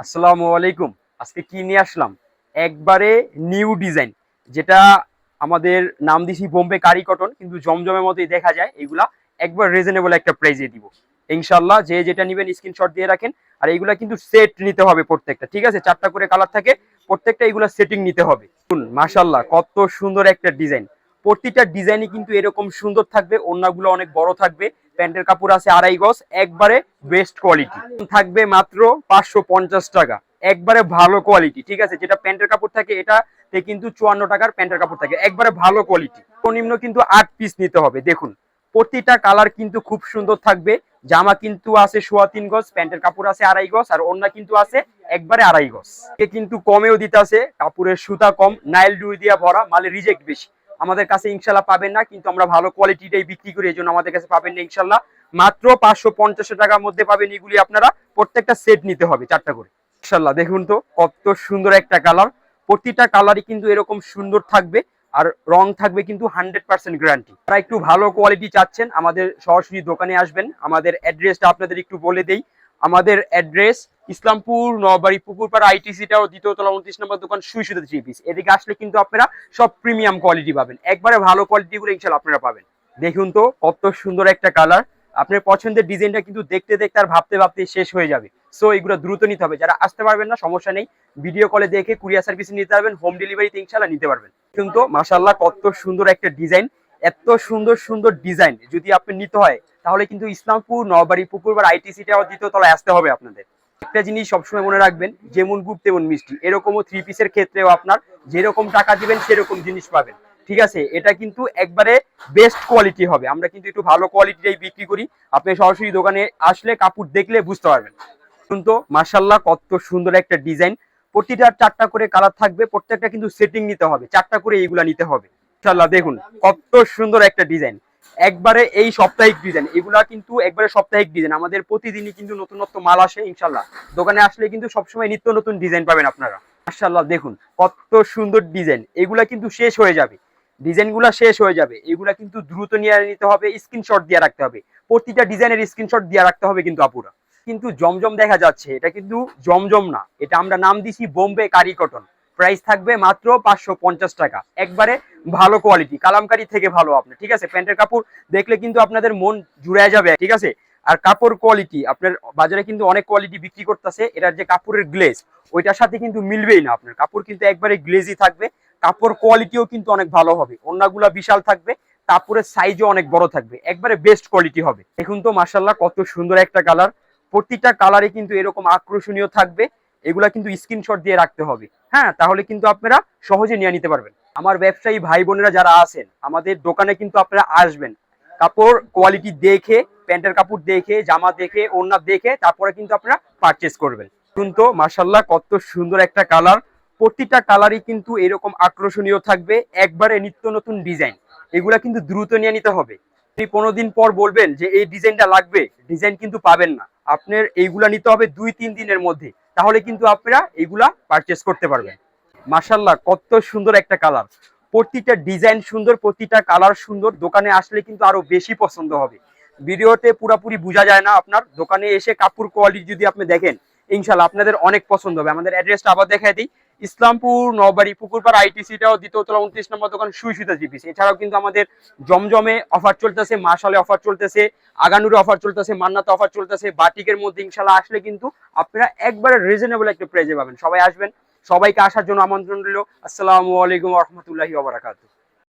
আসসালামু আলাইকুম। আজকে কি নিয়ে আসলাম? একবারে নিউ ডিজাইন, যেটা আমাদের নাম দিছি বোম্বে কারি কটন, কিন্তু জমজমের মতোই দেখা যায়। এগুলা একবার রিজনেবল একটা প্রাইসে দিব ইনশাল্লাহ। যে যেটা নিবেন স্ক্রিনশট দিয়ে রাখেন। আর এইগুলা কিন্তু সেট নিতে হবে প্রত্যেকটা, ঠিক আছে? 4টা করে কালার থাকে প্রত্যেকটা, এইগুলা সেটিং নিতে হবে। মাশাল্লাহ কত সুন্দর একটা ডিজাইন। প্রতিটা ডিজাইনই কিন্তু এরকম সুন্দর থাকবে। ওড়নাগুলো অনেক বড় থাকবে। প্যান্টের কাপড় আছে 2.5 গজ, একবারে বেস্ট কোয়ালিটি। থাকবে মাত্র 550 টাকা, একবারে ভালো কোয়ালিটি, ঠিক আছে? যেটা প্যান্টের কাপড় থাকে এটাতে কিন্তু 54 টাকার প্যান্টের কাপড় থাকে, একবারে ভালো কোয়ালিটি। সর্বনিম্ন কিন্তু 8 পিস নিতে হবে। দেখুন প্রতিটা কালার কিন্তু খুব সুন্দর থাকবে। জামা কিন্তু আছে 3.25 গজ, প্যান্টের কাপড় আছে 2.5 গজ, আর ওড়না কিন্তু আছে একবারে 2.5 গজ। এ কিন্তু কমেও দিতে আছে, কাপড়ের সুতা কম, নাইল ডুই দিয়া ভরা, মালে রিজেক্ট বেশি। আমাদের কাছে ইনশাল্লাহ পাবেন না, কিন্তু আমরা ভালো কোয়ালিটিটাই বিক্রি করি, এই জন্য আমাদের কাছে পাবেন না ইনশাল্লাহ। মাত্র 550 টাকার মধ্যে পাবেন এগুলি। আপনারা প্রত্যেকটা সেট নিতে হবে 4টা করে ইনশাল্লাহ। দেখুন তো কত সুন্দর একটা কালার। প্রতিটা কালারই কিন্তু এরকম সুন্দর থাকবে, আর রং থাকবে কিন্তু 100% গ্যারান্টি। যারা একটু ভালো কোয়ালিটি চাচ্ছেন আমাদের সরাসরি দোকানে আসবেন। আমাদের অ্যাড্রেসটা আপনাদের একটু বলে দেই। আমাদের অ্যাড্রেস ইসলামপুর নবাড়ি পুকুরপাড়া আইটিসি টাও, 2য় তলা 29 নম্বর দোকান, সুই সুতা 3 পিস। এদিকে আসলে কিন্তু আপনারা সব প্রিমিয়াম কোয়ালিটি পাবেন, একবারে ভালো কোয়ালিটি গুলো ইনশাল্লাহ আপনারা পাবেন। দেখুন তো কত সুন্দর একটা কালার। আপনার পছন্দের ডিজাইনটা কিন্তু দেখতে দেখতে আর ভাবতে ভাবতে শেষ হয়ে যাবে। সো এগুলো দ্রুত নিতে হবে। যারা আসতে পারবেন না সমস্যা নেই, ভিডিও কলে দেখে কুরিয়ার সার্ভিস নিতে পারবেন, হোম ডেলিভারিতে ইনশাল্লাহ নিতে পারবেন। কিন্তু মাশাআল্লাহ কত সুন্দর একটা ডিজাইন। এত সুন্দর সুন্দর ডিজাইন যদি আপনি নিতে হয় তাহলে কিন্তু ইসলামপুর নবাড়ি পুকুরপাড় আইটিসি টাও 2য় তলায় আসতে হবে আপনাদের। একটা জিনিস সবসময় মনে রাখবেন, যেমন গুড় তেমন মিষ্টি। এরকমও 3 পিসের ক্ষেত্রেও আপনার যেরকম টাকা দিবেন সেরকম জিনিস পাবেন, ঠিক আছে? এটা কিন্তু একবারে বেস্ট কোয়ালিটি হবে। আমরা কিন্তু একটু ভালো কোয়ালিটিটাই বিক্রি করি। আপনি সরাসরি দোকানে আসলে কাপড় দেখলে বুঝতে পারবেন। কিন্তু মাশাআল্লাহ কত সুন্দর একটা ডিজাইন। প্রতিটা 4টা করে কালার থাকবে, প্রত্যেকটা কিন্তু সেটিং নিতে হবে, 4টা করে এইগুলা নিতে হবে ইনশাআল্লাহ। দেখুন কত সুন্দর একটা ডিজাইন, একবারে এই সাপ্তাহিক ডিজাইন। এগুলা কিন্তু একবারে সাপ্তাহিক ডিজাইন। আমাদের প্রতিদিনই কিন্তু নতুন নতুন মাল আসে ইনশাআল্লাহ। দোকানে আসলে কিন্তু সবসময় নিত্য নতুন ডিজাইন পাবেন আপনারা। মাশাআল্লাহ দেখুন কত সুন্দর ডিজাইন। এগুলা কিন্তু শেষ হয়ে যাবে, ডিজাইনগুলো শেষ হয়ে যাবে। এগুলা কিন্তু দ্রুত নিয়ে নিতে হবে, স্ক্রিনশট দিয়ে রাখতে হবে। প্রতিটা ডিজাইনের স্ক্রিনশট দিয়ে রাখতে হবে কিন্তু আপুরা। কিন্তু জমজম দেখা যাচ্ছে, এটা কিন্তু জমজম না, এটা আমরা নাম দিছি বোম্বে কারি কটন। প্রাইস থাকবে মাত্র 550 টাকা, একবারে ভালো কোয়ালিটি, কালামকারি থেকে ভালো আপনি, ঠিক আছে? প্যান্টের কাপড় দেখলে কিন্তু আপনাদের মন জুড়ে যাবে, ঠিক আছে? আর কাপড় কোয়ালিটি আপনার বাজারে কিন্তু অনেক কোয়ালিটি বিক্রি করতেছে, এটার যে কাপড়ের গ্লেজ ওইটার সাথে কিন্তু মিলবেই না। আপনার কাপড় কিন্তু একবারে গ্লেজি থাকবে, কাপড় কোয়ালিটিও কিন্তু অনেক ভালো হবে, ওড়নাগুলা বিশাল থাকবে, কাপড়ের সাইজও অনেক বড় থাকবে, একবারে বেস্ট কোয়ালিটি হবে। দেখুন তো মাশাআল্লাহ কত সুন্দর একটা কালার। প্রতিটা কালারে কিন্তু এরকম আকর্ষণীয় থাকবে। এগুলা কিন্তু স্ক্রিনশট দিয়ে রাখতে হবে, হ্যাঁ? তাহলে কিন্তু আপনারা সহজে নিয়ে নিতে পারবেন। আমার ব্যবসায়ী ভাই বোনেরা যারা আছেন আমাদের দোকানে কিন্তু আপনারা আসবেন, কাপড় কোয়ালিটি দেখে, প্যান্টের কাপড় দেখে, জামা দেখে, ওড়না দেখে তারপরে কিন্তু আপনারা পারচেজ করবেন। কিন্তু মাশাআল্লাহ কত সুন্দর একটা কালার। প্রতিটা কালারই কিন্তু এরকম আকর্ষণীয় থাকবে, একবারে নিত্য নতুন ডিজাইন। এগুলা কিন্তু দ্রুত নিয়ে নিতে হবে। আপনি 15 দিন পর বলবেন যে এই ডিজাইনটা লাগবে, ডিজাইন কিন্তু পাবেন না। আপনার এইগুলা নিতে হবে 2-3 দিনের মধ্যে, তাহলে কিন্তু আপনারা এইগুলা পারচেজ করতে পারবেন। মাশাআল্লাহ কত সুন্দর একটা কালার। প্রতিটা ডিজাইন সুন্দর, প্রতিটা কালার সুন্দর। দোকানে আসলে কিন্তু আরো বেশি পছন্দ হবে। ভিডিওতে পুরোপুরি বোঝা যায় না। আপনার দোকানে এসে কাপড় কোয়ালিটি যদি আপনি দেখেন ইনশাআল্লাহ আপনাদের অনেক পছন্দ হবে। আমাদের অ্যাড্রেসটা আবার দেখাই দিই। ইসলামপুর নবাড়ি পুকুরপাড় আইটিসিটাও 2য় তলা 29 নম্বর দোকান, সুই সুতা 3 পিস। এছাড়াও কিন্তু আমাদের জমজমে অফার চলতেছে, মাশালে অফার চলতেছে, আগানুরে অফার চলতেছে, মান্নাতে অফার চলতেছে। বাটিকের মধ্যে ইনশাআল্লাহ আসলে কিন্তু আপনারা একবারে রিজনেবল একটা প্রাইসে পাবেন। সবাই আসবেন, সবাইকে আসার জন্য আমন্ত্রণ রইল। আসসালামু আলাইকুম ওয়া রাহমাতুল্লাহি ওয়া বারাকাতুহু।